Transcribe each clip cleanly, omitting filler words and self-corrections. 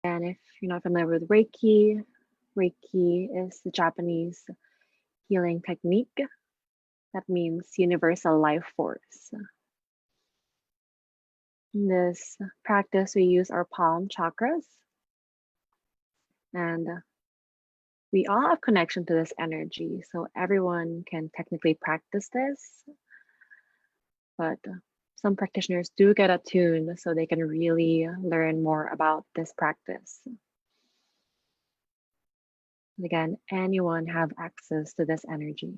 And if you're not familiar with Reiki, Reiki is the Japanese healing technique. That means universal life force. In this practice, we use our palm chakras, and we all have connection to this energy, so everyone can technically practice this, but some practitioners do get attuned so they can really learn more about this practice. Again, anyone have access to this energy.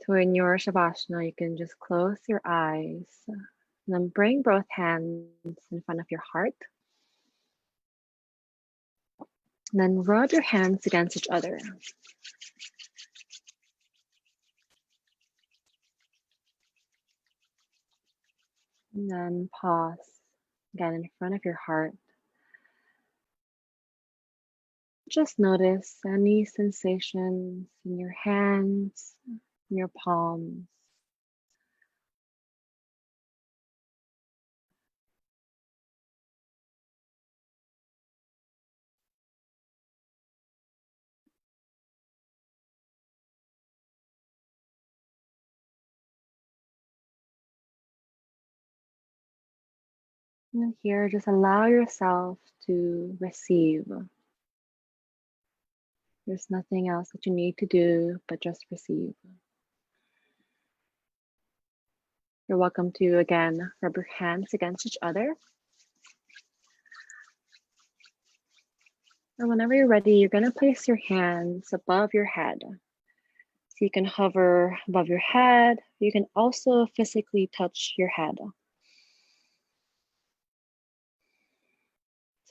So in your Savasana, you can just close your eyes and then bring both hands in front of your heart. And then rub your hands against each other. And then pause again in front of your heart. Just notice any sensations in your hands, in your palms. And here, just allow yourself to receive. There's nothing else that you need to do, but just receive. You're welcome to, again, rub your hands against each other. And whenever you're ready, you're going to place your hands above your head. So you can hover above your head. You can also physically touch your head.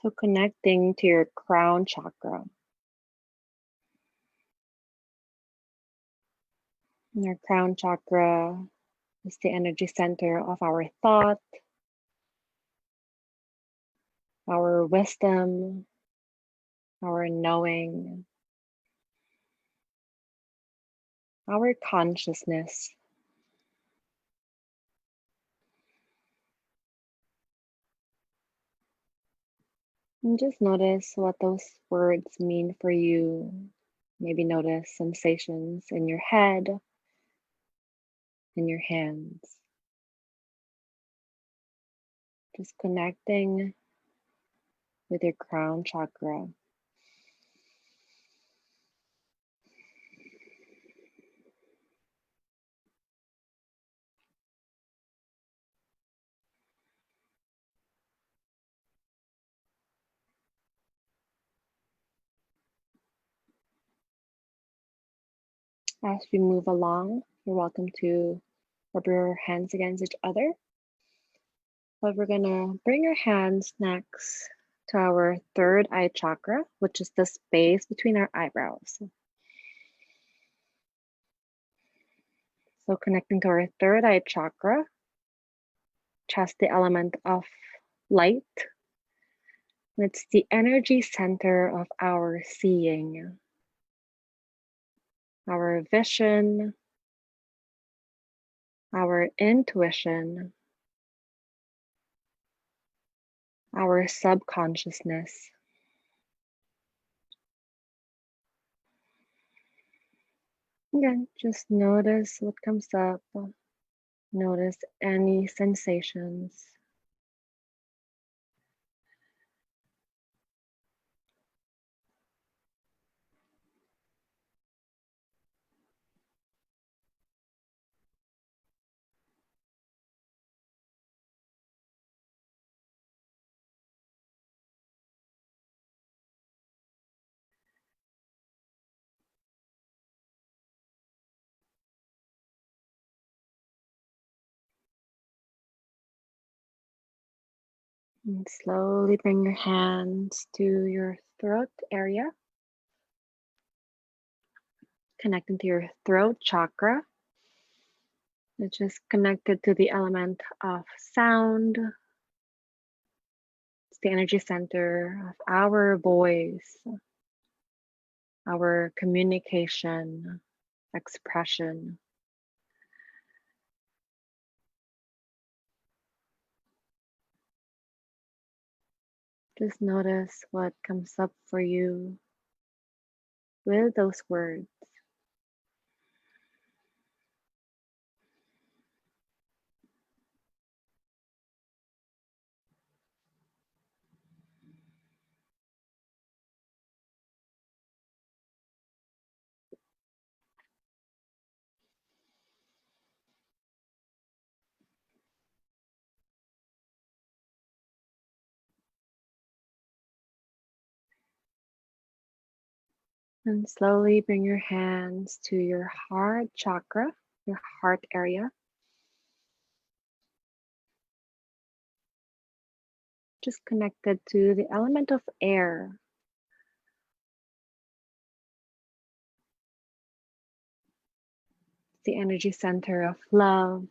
So connecting to your crown chakra. And your crown chakra is the energy center of our thought, our wisdom, our knowing, our consciousness. And just notice what those words mean for you. Maybe notice sensations in your head, in your hands. Just connecting with your crown chakra. As we move along, you're welcome to rub your hands against each other. But we're gonna bring our hands next to our third eye chakra, which is the space between our eyebrows. So connecting to our third eye chakra, which has the element of light. It's the energy center of our seeing, our vision, our intuition, our subconsciousness. Again, just notice what comes up. Notice any sensations. And slowly bring your hands to your throat area. Connecting to your throat chakra, which is connected to the element of sound. It's the energy center of our voice, our communication, expression. Just notice what comes up for you with those words. And slowly bring your hands to your heart chakra, your heart area. Just connected to the element of air. The energy center of love,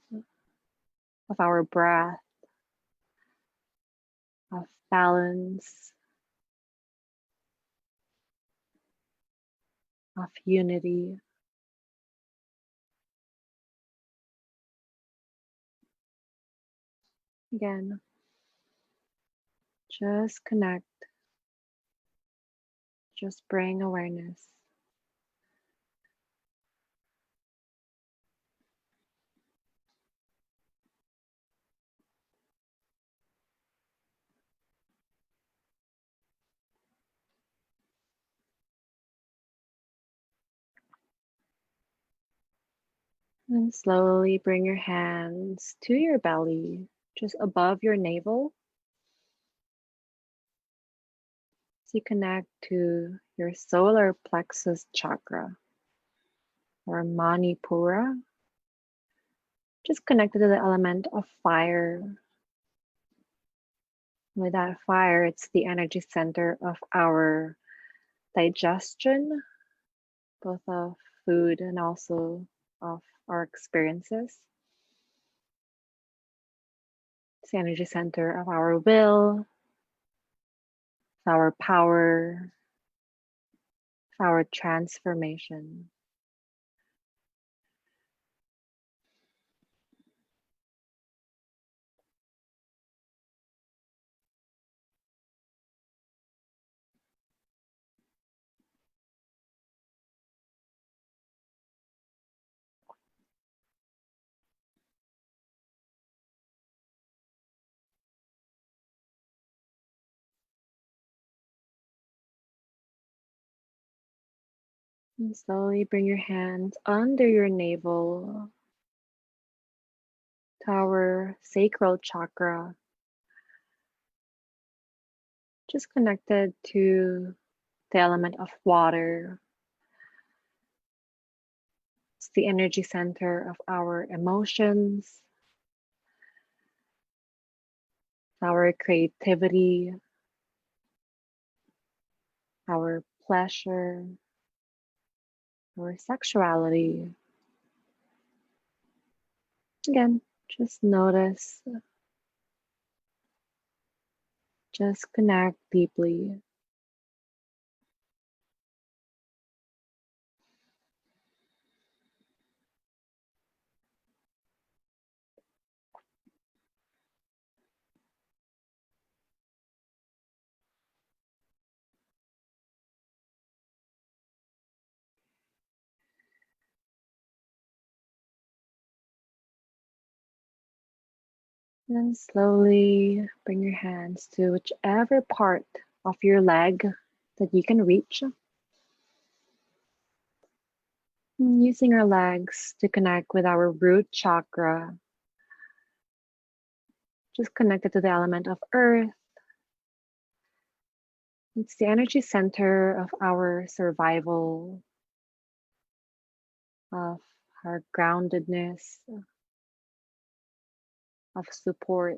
of our breath, of balance, of unity. Again, just connect, just bring awareness. And slowly bring your hands to your belly, just above your navel. So you connect to your solar plexus chakra or Manipura, just connected to the element of fire. With that fire, it's the energy center of our digestion, both of food and also of our experiences. It's the energy center of our will, our power, our transformation. And slowly bring your hands under your navel to our sacral chakra, just connected to the element of water. It's the energy center of our emotions, our creativity, our pleasure, our sexuality. Again, just notice, just connect deeply. Then slowly bring your hands to whichever part of your leg that you can reach. And using our legs to connect with our root chakra, just connected to the element of earth. It's the energy center of our survival, of our groundedness, of support.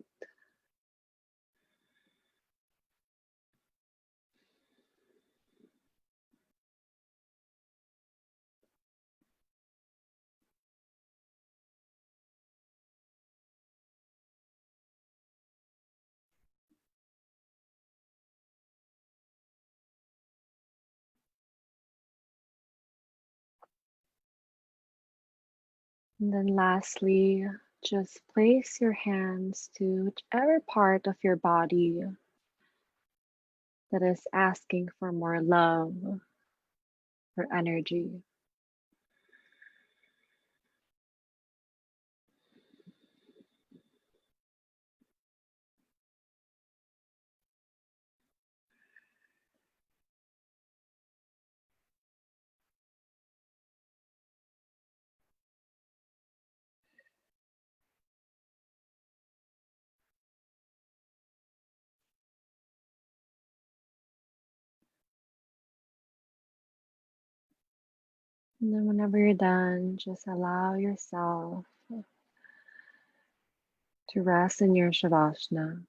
And then lastly, just place your hands to whichever part of your body that is asking for more love or energy. And then whenever you're done, just allow yourself to rest in your Savasana.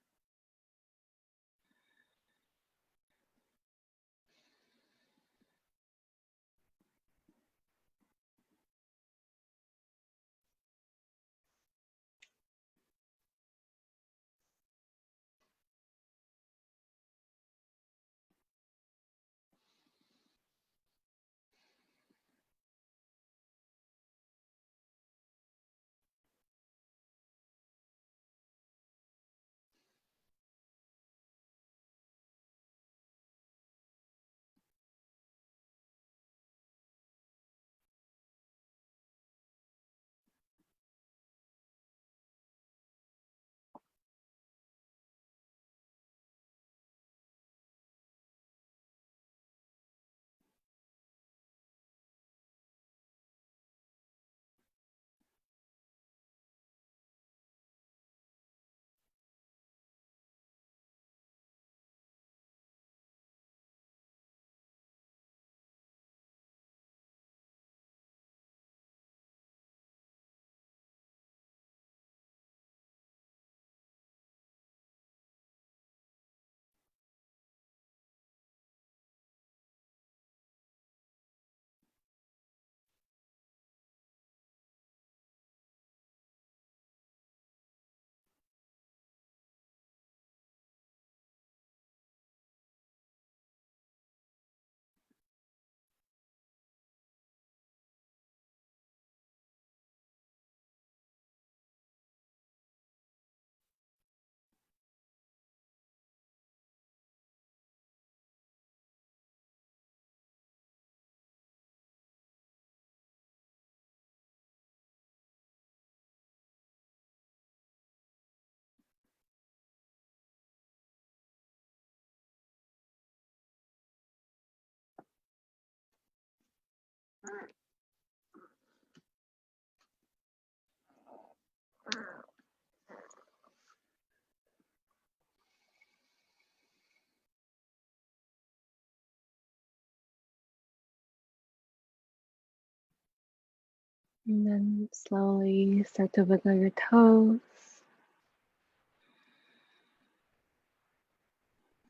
And then slowly start to wiggle your toes,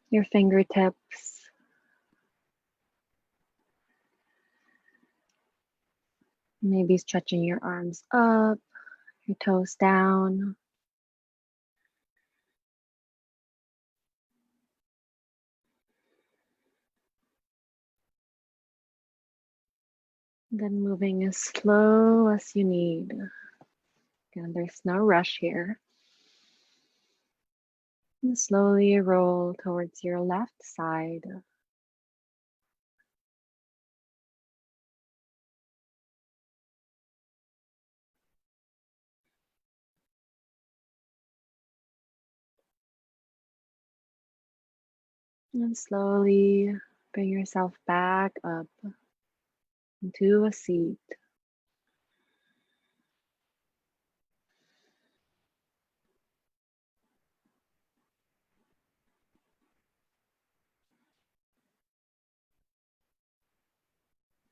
your fingertips. Maybe stretching your arms up, your toes down. Then moving as slow as you need. Again, there's no rush here. And slowly roll towards your left side. And slowly bring yourself back up into a seat.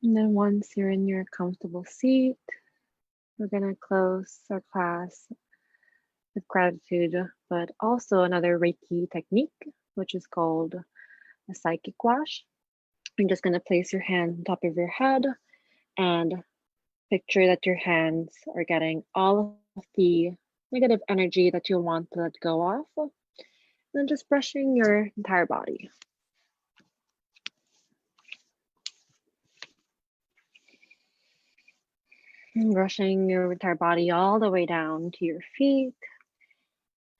And then once you're in your comfortable seat, we're going to close our class with gratitude, but also another Reiki technique, which is called a psychic wash. You're just going to place your hand on top of your head and picture that your hands are getting all of the negative energy that you want to let go of. And then just brushing your entire body. And brushing your entire body all the way down to your feet.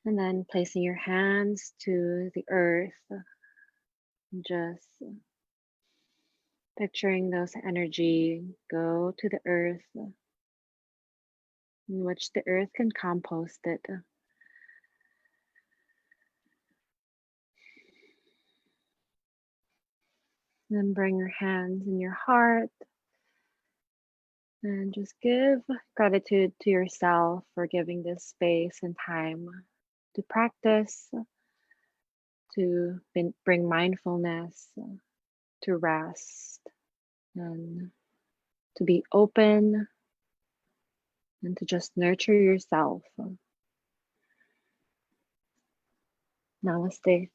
And then placing your hands to the earth Just picturing those energy go to the earth, in which the earth can compost it. Then bring your hands in your heart and just give gratitude to yourself for giving this space and time to practice, to bring mindfulness, to rest, and to be open, and to just nurture yourself. Namaste.